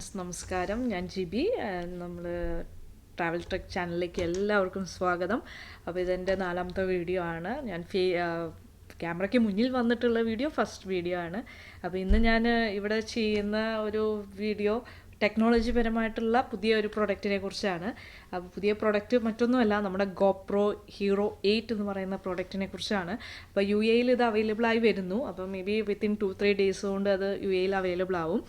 Friends നമസ്കാരം. ഞാൻ GB. നമ്മൾ ട്രാവൽ ട്രെക്ക് ചാനലിലേക്ക് എല്ലാവർക്കും സ്വാഗതം. അപ്പോൾ ഇതെൻ്റെ 4ാമത്തെ വീഡിയോ ആണ്. ഞാൻ ക്യാമറയ്ക്ക് മുന്നിൽ വന്നിട്ടുള്ള ഫസ്റ്റ് വീഡിയോ ആണ്. അപ്പോൾ ഇന്ന് ഞാൻ ഇവിടെ ചെയ്യുന്ന ഒരു വീഡിയോ ടെക്നോളജി പരമായിട്ടുള്ള പുതിയ ഒരു പ്രൊഡക്റ്റിനെ കുറിച്ചാണ്. അപ്പോൾ പുതിയ പ്രൊഡക്റ്റ് മറ്റൊന്നുമല്ല, നമ്മുടെ GoPro Hero 8 എന്ന് പറയുന്ന പ്രൊഡക്റ്റിനെ കുറിച്ചാണ്. അപ്പോൾ UAEയിൽ ഇത് അവൈലബിൾ ആയി വരുന്നു. അപ്പോൾ മേ ബി വിത്തിൻ 2-3 ഡേയ്സ് കൊണ്ട് അത് UAEയിൽ അവൈലബിൾ ആവും.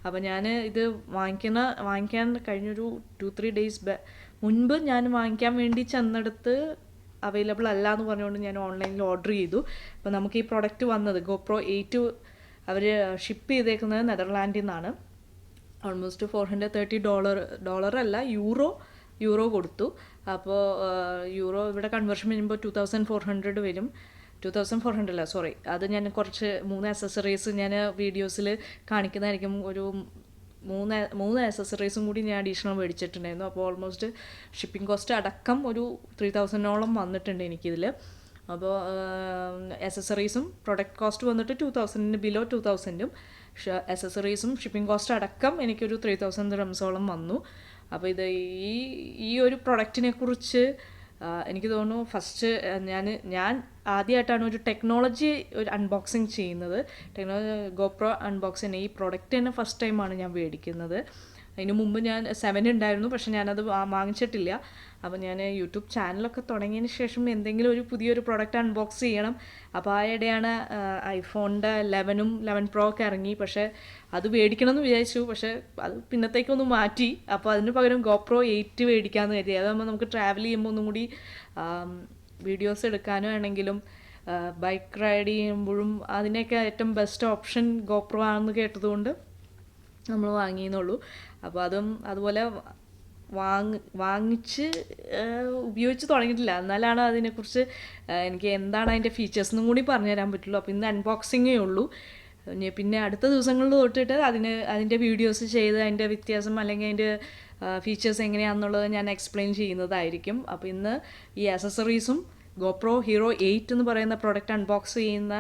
അപ്പോൾ ഞാൻ ഇത് വാങ്ങിക്കാൻ കഴിഞ്ഞൊരു 2-3 ഡേയ്സ് മുൻപ് ഞാൻ വാങ്ങിക്കാൻ വേണ്ടി ചെന്നെടുത്ത് അവൈലബിൾ അല്ല എന്ന് പറഞ്ഞുകൊണ്ട് ഞാൻ ഓൺലൈനിൽ ഓർഡർ ചെയ്തു. അപ്പോൾ നമുക്ക് ഈ പ്രൊഡക്റ്റ് വന്നത് GoPro 8 അവർ ഷിപ്പ് ചെയ്തേക്കുന്നത് നെതർലാൻഡിൽ നിന്നാണ്. ഓൾമോസ്റ്റ് $430 അല്ല, യൂറോ കൊടുത്തു. അപ്പോൾ യൂറോ ഇവിടെ കൺവേർഷൻ വരുമ്പോൾ 2400 വരും. 2400 അല്ല, സോറി. അത് ഞാൻ കുറച്ച് 3 അക്സസറീസ് ഞാൻ വീഡിയോസിൽ കാണിക്കുന്നതായിരിക്കും. ഒരു 3 അക്സസറീസും കൂടി ഞാൻ അഡീഷണൽ മേടിച്ചിട്ടുണ്ടായിരുന്നു. അപ്പോൾ ഓൾമോസ്റ്റ് ഷിപ്പിംഗ് കോസ്റ്റ് അടക്കം ഒരു 3000ഓളം വന്നിട്ടുണ്ട് എനിക്കിതിൽ. അപ്പോൾ അക്സസറീസും പ്രൊഡക്റ്റ് കോസ്റ്റ് വന്നിട്ട് 2000 ബിലോ 2000ഉം അക്സസറീസും ഷിപ്പിംഗ് കോസ്റ്റ് അടക്കം എനിക്കൊരു 3000 dirhamsഓളം വന്നു. അപ്പോൾ ഇത് ഈ ഒരു പ്രൊഡക്റ്റിനെ കുറിച്ച് എനിക്ക് തോന്നുന്നു ഫസ്റ്റ് ഞാൻ ആദ്യമായിട്ടാണ് ഒരു ടെക്നോളജി അൺബോക്സിങ് ചെയ്യുന്നത്. GoPro അൺബോക്സിങ് ഈ പ്രൊഡക്റ്റ് തന്നെ ഫസ്റ്റ് ടൈമാണ് ഞാൻ മേടിക്കുന്നത്. അതിന് മുമ്പ് ഞാൻ 7 ഉണ്ടായിരുന്നു, പക്ഷെ ഞാനത് വാങ്ങിച്ചിട്ടില്ല. അപ്പോൾ ഞാൻ യൂട്യൂബ് ചാനലൊക്കെ തുടങ്ങിയതിന് ശേഷം എന്തെങ്കിലും ഒരു പുതിയൊരു പ്രൊഡക്റ്റ് അൺബോക്സ് ചെയ്യണം. അപ്പോൾ ആ ഇടയാണ് ഐഫോണിൻ്റെ 11ഉം 11 Pro ഒക്കെ ഇറങ്ങി. പക്ഷേ അത് മേടിക്കണം എന്ന് വിചാരിച്ചു, പക്ഷേ അത് പിന്നത്തേക്കൊന്ന് മാറ്റി. അപ്പോൾ അതിന് പകരം GoPro 8 മേടിക്കാമെന്ന് കരുതി. അതാകുമ്പോൾ നമുക്ക് ട്രാവൽ ചെയ്യുമ്പോൾ ഒന്നും കൂടി വീഡിയോസ് എടുക്കാനോ ആണെങ്കിലും ബൈക്ക് റൈഡ് ചെയ്യുമ്പോഴും അതിനൊക്കെ ഏറ്റവും ബെസ്റ്റ് ഓപ്ഷൻ GoPro ആണെന്ന് കേട്ടതുകൊണ്ട് നമ്മൾ വാങ്ങിയെന്നുള്ളൂ. അപ്പോൾ അതുപോലെ വാങ്ങിച്ച് ഉപയോഗിച്ച് തുടങ്ങിയിട്ടില്ല. എന്നാലാണ് അതിനെക്കുറിച്ച് എനിക്ക് എന്താണ് അതിൻ്റെ ഫീച്ചേഴ്സ് എന്നും കൂടി പറഞ്ഞു തരാൻ പറ്റുള്ളൂ. അപ്പോൾ ഇന്ന് അൺബോക്സിങ്ങേ ഉള്ളൂ. പിന്നെ അടുത്ത ദിവസങ്ങളിൽ തൊട്ടിട്ട് അതിൻ്റെ വീഡിയോസ് ചെയ്ത് അതിൻ്റെ വ്യത്യാസം അല്ലെങ്കിൽ അതിൻ്റെ ഫീച്ചേഴ്സ് എങ്ങനെയാണെന്നുള്ളത് ഞാൻ എക്സ്പ്ലെയിൻ ചെയ്യുന്നതായിരിക്കും. അപ്പോൾ ഇന്ന് ഈ അക്സസറീസും GoPro Hero 8 എന്ന് പറയുന്ന പ്രൊഡക്റ്റ് അൺബോക്സ് ചെയ്യുന്ന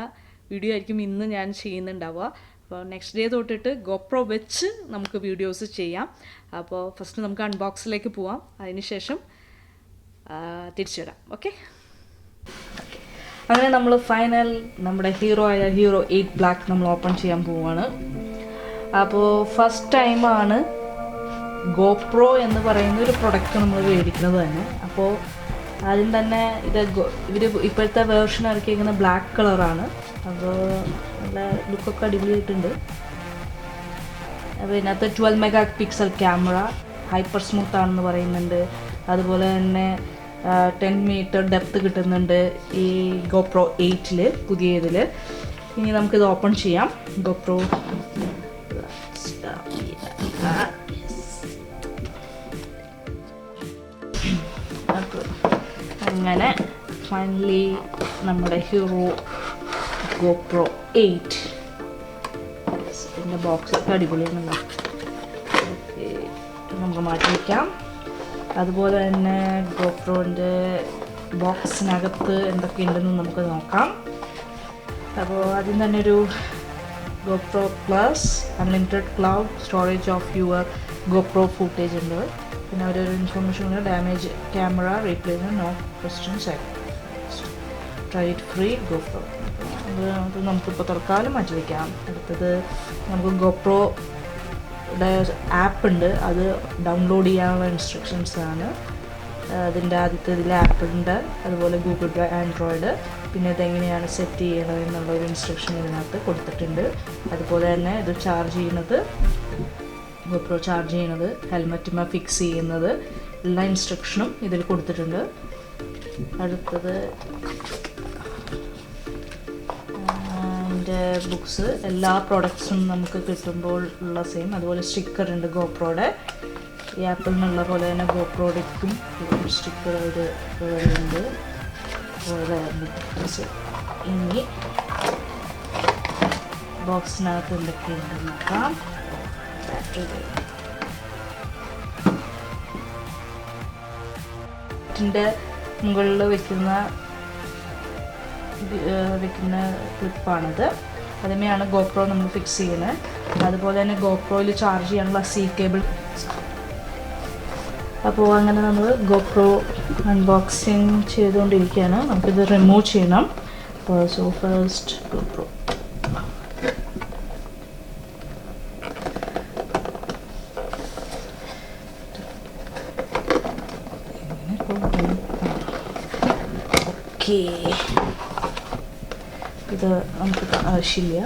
വീഡിയോ ആയിരിക്കും ഇന്ന് ഞാൻ ചെയ്യുന്നുണ്ടാവുക. അപ്പോൾ നെക്സ്റ്റ് ഡേ തൊട്ടിട്ട് GoPro വെച്ച് നമുക്ക് വീഡിയോസ് ചെയ്യാം. അപ്പോൾ ഫസ്റ്റ് നമുക്ക് അൺബോക്സിലേക്ക് പോവാം, അതിനുശേഷം തിരിച്ചു വരാം. ഓക്കെ, അങ്ങനെ നമ്മൾ ഫൈനൽ നമ്മുടെ Hero 8 ബ്ലാക്ക് നമ്മൾ ഓപ്പൺ ചെയ്യാൻ പോവുകയാണ്. അപ്പോൾ ഫസ്റ്റ് ടൈമാണ് GoPro എന്ന് പറയുന്ന ഒരു പ്രൊഡക്റ്റ് നമ്മൾ മേടിക്കുന്നത് തന്നെ. അപ്പോൾ ആദ്യം തന്നെ ഇവർ ഇപ്പോഴത്തെ വേർഷൻ ഇറക്കിയിരിക്കുന്ന ബ്ലാക്ക് കളറാണ്. അപ്പോൾ നല്ല ലുക്കൊക്കെ അടിപൊളിയായിട്ടുണ്ട്. അപ്പോൾ ഇതിനകത്ത് 12 MP ക്യാമറ, ഹൈപ്പർ സ്മൂത്ത് ആണെന്ന് പറയുന്നുണ്ട്. അതുപോലെ തന്നെ 10 meter ഡെപ്ത് കിട്ടുന്നുണ്ട് ഈ GoPro 8ൽ പുതിയതിൽ. ഇനി നമുക്കിത് ഓപ്പൺ ചെയ്യാം. GoPro അങ്ങനെ ഫൈനലി നമ്മുടെ GoPro 8 ഇതിൻ്റെ ബോക്സൊക്കെ അടിപൊളിയാണല്ലോ. ഓക്കെ, നമുക്ക് മാറ്റി വയ്ക്കാം. അതുപോലെ തന്നെ GoProൻ്റെ ബോക്സിനകത്ത് എന്തൊക്കെയുണ്ടെന്ന് നമുക്ക് നോക്കാം. അപ്പോൾ ആദ്യം തന്നെ ഒരു GoPro Plus unlimited cloud storage of your GoPro footage ഉണ്ട്. പിന്നെ ഒരു ഇൻഫർമേഷൻ ഉണ്ട്, damage camera replacement, no questions, tried free GoPro. അത് നമുക്കിപ്പോൾ തൽക്കാലം മാറ്റി വയ്ക്കാം. അടുത്തത് നമുക്ക് GoProയുടെ ആപ്പ് ഉണ്ട്, അത് ഡൗൺലോഡ് ചെയ്യാനുള്ള ഇൻസ്ട്രക്ഷൻസ് ആണ്. അതിൻ്റെ ആദ്യത്തെ ഇതിൽ ആപ്പ് ഉണ്ട്, അതുപോലെ ഗൂഗിൾ ഡ്രൈവ്, ആൻഡ്രോയിഡ്, പിന്നെ ഇതെങ്ങനെയാണ് സെറ്റ് ചെയ്യണത് എന്നുള്ളൊരു ഇൻസ്ട്രക്ഷൻ ഇതിനകത്ത് കൊടുത്തിട്ടുണ്ട്. അതുപോലെ തന്നെ ഇത് GoPro ചാർജ് ചെയ്യണത്, ഹെൽമെറ്റുമേ ഫിക്സ് ചെയ്യുന്നത്, എല്ലാ ഇൻസ്ട്രക്ഷനും ഇതിൽ കൊടുത്തിട്ടുണ്ട്. അടുത്തത് അതിൻ്റെ ബുക്സ്, എല്ലാ പ്രോഡക്ട്സും നമുക്ക് കിട്ടുമ്പോൾ ഉള്ള സെയിം. അതുപോലെ സ്റ്റിക്കർ ഉണ്ട് GoProയുടെ. ഈ ആപ്പിൽ നിന്നുള്ള പോലെ തന്നെ GoProയ്ക്കും സ്റ്റിക്കർ ഇത് ഉണ്ട്. ഇനി ബോക്സിനകത്ത് എന്തൊക്കെയുണ്ടെന്ന് നോക്കാം. ിൻ്റെ മുകളിൽ വെക്കുന്ന ക്ലിപ്പാണിത്. അതിനെയാണ് GoPro നമ്മൾ ഫിക്സ് ചെയ്യുന്നത്. അതുപോലെ തന്നെ ഗോപ്രോയിൽ ചാർജ് ചെയ്യാനുള്ള സി കേബിൾ. അപ്പോൾ അങ്ങനെ നമ്മൾ ഗോപ്രോ അൺബോക്സിങ് ചെയ്തുകൊണ്ടിരിക്കുകയാണ്. നമുക്കിത് റിമൂവ് ചെയ്യണം. So first GoPro. ഓക്കെ, ഇത് നമുക്ക് ആവശ്യമില്ല.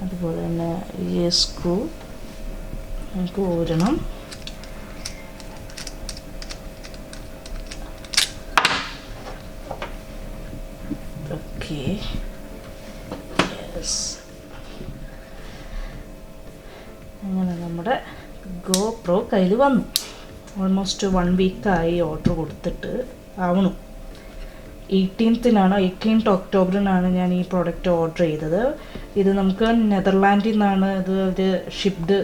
അതുപോലെ തന്നെ ഈ സ്ക്രൂ നമുക്ക് ഊരണം. Okay, yes. അങ്ങനെ നമ്മുടെ ഗോപ്രോ കയ്യിൽ വന്നു. ഓൾമോസ്റ്റ് 1 വീക്കായി ഓർഡർ കൊടുത്തിട്ട് ആവണു. 18th ഒക്ടോബറിനാണ് ഞാൻ ഈ പ്രോഡക്റ്റ് ഓർഡർ ചെയ്തത്. ഇത് നമുക്ക് നെതർലാൻഡിൽ നിന്നാണ് ഇത് ഒരു ഷിപ്ഡ്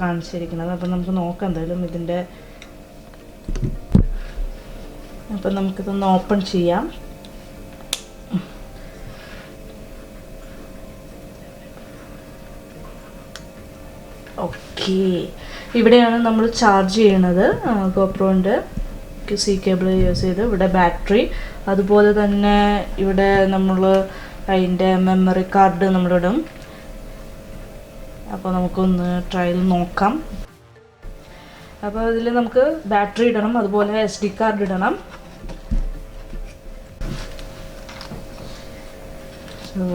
കാണിച്ചിരിക്കുന്നത്. അപ്പം നമുക്ക് നോക്കാം എന്തായാലും ഇതിൻ്റെ. അപ്പം നമുക്കിതൊന്ന് ഓപ്പൺ ചെയ്യാം. ഓക്കെ, ഇവിടെയാണ് നമ്മൾ ചാർജ് ചെയ്യണത്. ഗോപ്രോൻ്റെ സി കേബിൾ യൂസ് ചെയ്ത് ഇവിടെ ബാറ്ററി, അതുപോലെ തന്നെ ഇവിടെ നമ്മൾ അതിൻ്റെ മെമ്മറി കാർഡ് നമ്മളിടും. അപ്പോൾ നമുക്കൊന്ന് ട്രയൽ നോക്കാം. അപ്പോൾ ഇതിൽ നമുക്ക് ബാറ്ററി ഇടണം, അതുപോലെ SD കാർഡ് ഇടണം.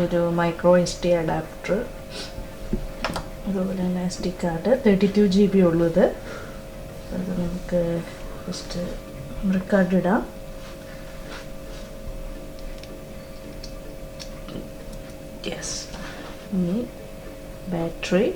ഒരു മൈക്രോ SD അഡാപ്റ്റർ, അതുപോലെ തന്നെ SD കാർഡ് 32 GB ഉള്ളത്. അത് നമുക്ക് ജസ്റ്റ് മെമ്മറി കാർഡ് ഇടാം. യെസ്, ഇനി battery.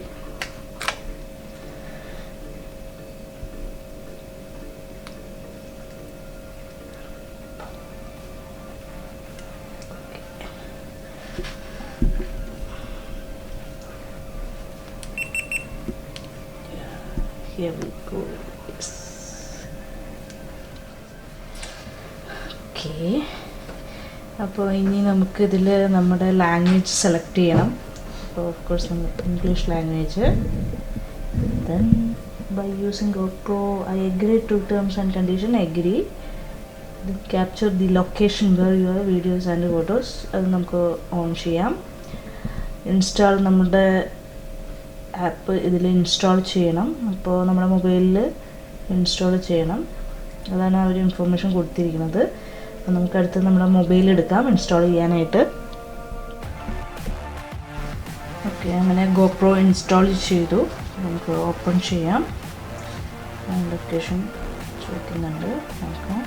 Here we go. Yes. Okay. അപ്പോൾ ഇനി നമുക്കിതിൽ നമ്മുടെ ലാംഗ്വേജ് സെലക്ട് ചെയ്യണം. അപ്പോൾ ഓഫ് കോഴ്സ് നമുക്ക് English language. Then by using GoPro I agree to terms and condition. Agree. Capture the location where your videos and photos. അത് നമുക്ക് on ചെയ്യാം. ഇൻസ്റ്റാൾ, നമ്മുടെ ആപ്പ് ഇതിൽ ഇൻസ്റ്റാൾ ചെയ്യണം. അപ്പോൾ നമ്മുടെ മൊബൈലിൽ ഇൻസ്റ്റാൾ ചെയ്യണം. അതാണ് ആ ഒരു ഇൻഫർമേഷൻ കൊടുത്തിരിക്കുന്നത്. അപ്പോൾ നമുക്കടുത്ത് നമ്മുടെ മൊബൈൽ എടുക്കാം ഇൻസ്റ്റാൾ ചെയ്യാനായിട്ട്. ഓക്കെ, അങ്ങനെ ഗോപ്രോ ഇൻസ്റ്റാൾ ചെയ്തു. നമുക്ക് ഓപ്പൺ ചെയ്യാം. ലൊക്കേഷൻ ചോദിക്കുന്നുണ്ട്. നമുക്ക്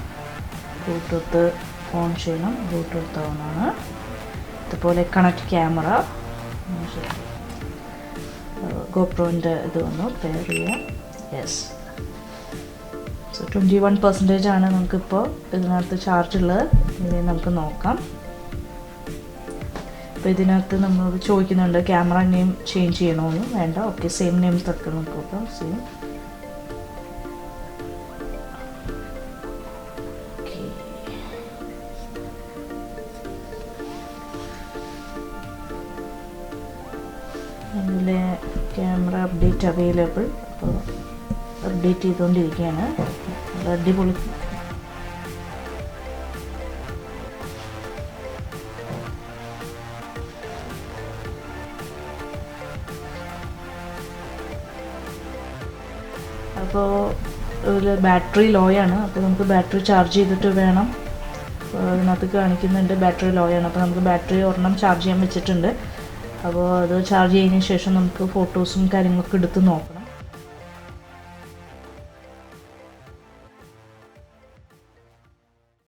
ബ്ലൂടൂത്ത് ഓൺ ചെയ്യണം. ബ്ലൂടൂത്ത് ഓണാണ്. അതുപോലെ കണക്ട് ക്യാമറ. ഗോപ്രോൻ്റെ ഇത് വന്നു, പെയർ ചെയ്യാം. യെസ്. സോ 21% ആണ് നമുക്കിപ്പോൾ ഇതിനകത്ത് ചാർജ് ഉള്ളത്. ഇത് നമുക്ക് നോക്കാം. അപ്പോൾ ഇതിനകത്ത് നമ്മൾ ചോദിക്കുന്നുണ്ട് ക്യാമറ നെയിം ചേഞ്ച് ചെയ്യണമെന്ന്. വേണ്ട, ഓക്കെ, സെയിം നെയിം തട്ട് നമുക്ക് നോക്കാം. സെയിം. അതിലെ ക്യാമറ അപ്ഡേറ്റ് അവൈലബിൾ. അപ്പോൾ അപ്ഡേറ്റ് ചെയ്തുകൊണ്ടിരിക്കുകയാണ്. അത് അടിപൊളി. അപ്പോൾ ഇതിൽ ബാറ്ററി ലോ ആണ്. അപ്പോൾ നമുക്ക് ബാറ്ററി ചാർജ് ചെയ്തിട്ട് വേണം. അപ്പോൾ അതിനകത്ത് കാണിക്കുന്നുണ്ട് ബാറ്ററി ലോ ആണ്. അപ്പോൾ നമുക്ക് ബാറ്ററി ഒരെണ്ണം ചാർജ് ചെയ്യാൻ വെച്ചിട്ടുണ്ട്. അപ്പോൾ അത് ചാർജ് ചെയ്തതിന് ശേഷം നമുക്ക് ഫോട്ടോസും കാര്യങ്ങളൊക്കെ എടുത്ത് നോക്കാം.